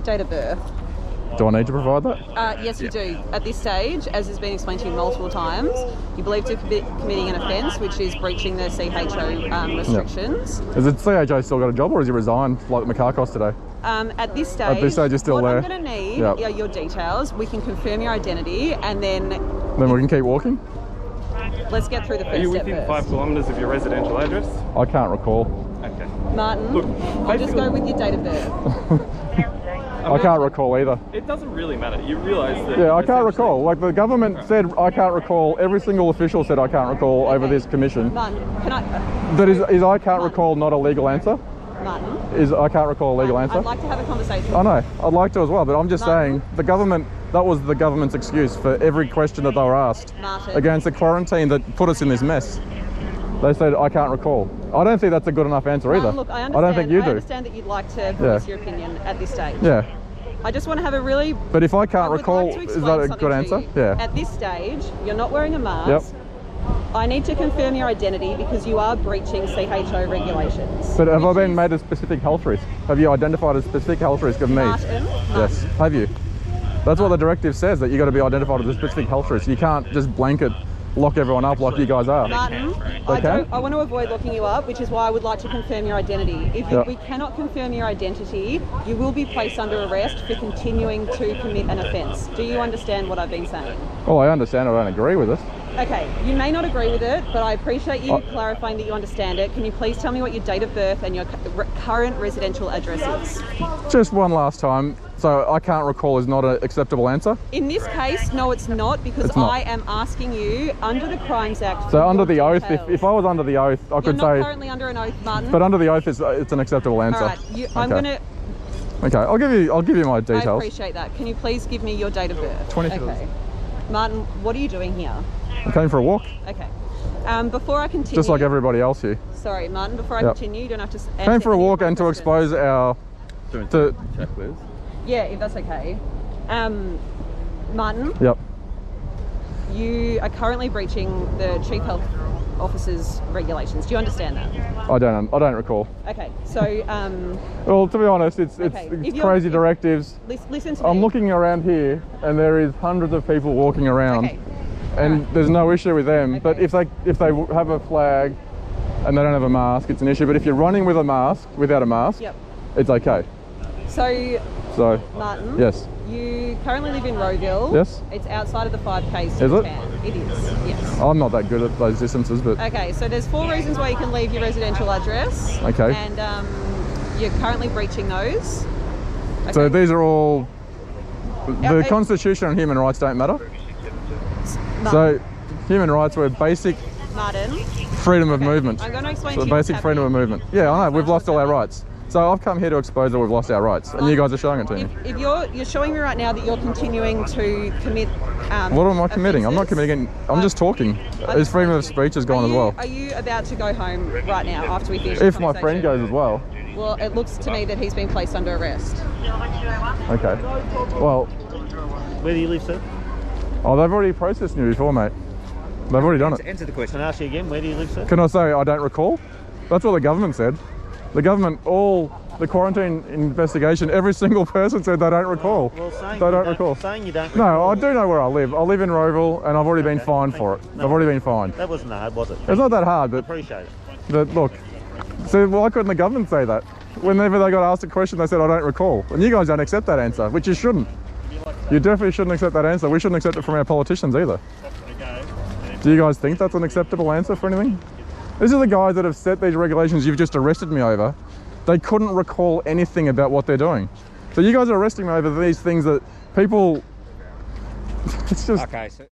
date of birth. Do I need to provide that? Yes, you do. At this stage, as has been explained to you multiple times, you believe to be committing an offence, which is breaching the CHO restrictions. Yep. Is the CHO still got a job, or has he resigned like Makarkos today? At this stage, you're still there. What I'm going to need are your details. We can confirm your identity, and then we can keep walking? Let's get through the first step. Are you within within 5 kilometres of your residential address? I can't recall. Okay. Martin, look, I'll just go with your date of birth. I can't recall either. It doesn't really matter. You realise that... Yeah, I can't recall. Like, the government said I can't recall. Every single official said I can't recall over this commission. Martin, can I... That is I can't recall not a legal answer? Martin? Is I can't recall a legal answer? I'd like to have a conversation. I know. I'd like to as well, but I'm just saying, the government... That was the government's excuse for every question that they were asked against the quarantine that put us in this mess. They said, I can't recall. I don't think that's a good enough answer either. Look, I don't think you do. I understand that you'd like to voice your opinion at this stage. Yeah. I just want to have a really... But if I can't recall, is that a good answer? Yeah. At this stage, you're not wearing a mask. Yep. I need to confirm your identity because you are breaching CHO regulations. But have I been made a specific health risk? Have you identified a specific health risk of me? Martin. Yes. Have you? That's what the directive says, that you've got to be identified as a specific health risk. You can't just blanket lock everyone up like you guys are. Martin, I want to avoid locking you up, which is why I would like to confirm your identity. If we cannot confirm your identity, you will be placed under arrest for continuing to commit an offence. Do you understand what I've been saying? Well, I understand. I don't agree with it. Okay, you may not agree with it, but I appreciate you clarifying that you understand it. Can you please tell me what your date of birth and your current residential address is? Just one last time. So I can't recall is not an acceptable answer? In this case, no, it's not, because I am asking you under the Crimes Act. So under the oath, if I was under the oath, I could say... You're not currently under an oath, Martin. But under the oath, it's an acceptable answer. All right, I'm going to... Okay, I'll give you my details. I appreciate that. Can you please give me your date of birth? 22. Okay. Martin, what are you doing here? I came for a walk. Okay. Before I continue... Just like everybody else here. Sorry, Martin, before I continue, you don't have to... Came for a walk and to expose our... Check, Liz. Yeah, if that's okay. Martin? Yep. You are currently breaching the Chief Health Officer's regulations. Do you understand that? I don't recall. Okay, so... well, to be honest, it's crazy directives. Listen to me. I'm looking around here and there is hundreds of people walking around. Okay. And there's no issue with them. But if they have a flag and they don't have a mask, it's an issue. But if you're running with a mask, without a mask, it's okay. So, Martin, yes. You currently live in Rowville. Yes. It's outside of the 5K Is it? town. It is, yes. I'm not that good at those distances, but... Okay, so there's 4 reasons why you can leave your residential address. Okay. And you're currently breaching those. Okay. So these are all... The Constitution and human rights don't matter? Martin. So human rights were basic... Martin. Freedom of movement. I'm going to explain to you basic freedom of movement. Yeah, I know. We've lost all our rights. So I've come here to expose that we've lost our rights, and you guys are showing it to me. If you're showing me right now that you're continuing to commit what am I committing? I'm not committing. I'm just talking. His freedom of speech has gone as well. Are you about to go home right now after we finish? If my friend goes as well. Well, it looks to me that he's been placed under arrest. Okay. Well. Where do you live, sir? Oh, they've already processed me before, mate. They've already done it. Answer the question. I'll ask you again. Where do you live, sir? Can I say I don't recall? That's what the government said. The government, the quarantine investigation, every single person said they don't recall. Well, they don't recall. Saying you don't recall. No, I do know where I live. I live in Rowville, and I've already been fined for it. I've already been fined. That wasn't hard, was it? It's not that hard, but... I appreciate it. But look, so why couldn't the government say that? Whenever they got asked a question, they said, I don't recall. And you guys don't accept that answer, which you shouldn't. You definitely shouldn't accept that answer. We shouldn't accept it from our politicians either. Do you guys think that's an acceptable answer for anything? These are the guys that have set these regulations you've just arrested me over. They couldn't recall anything about what they're doing. So you guys are arresting me over these things that people... It's just... Okay, so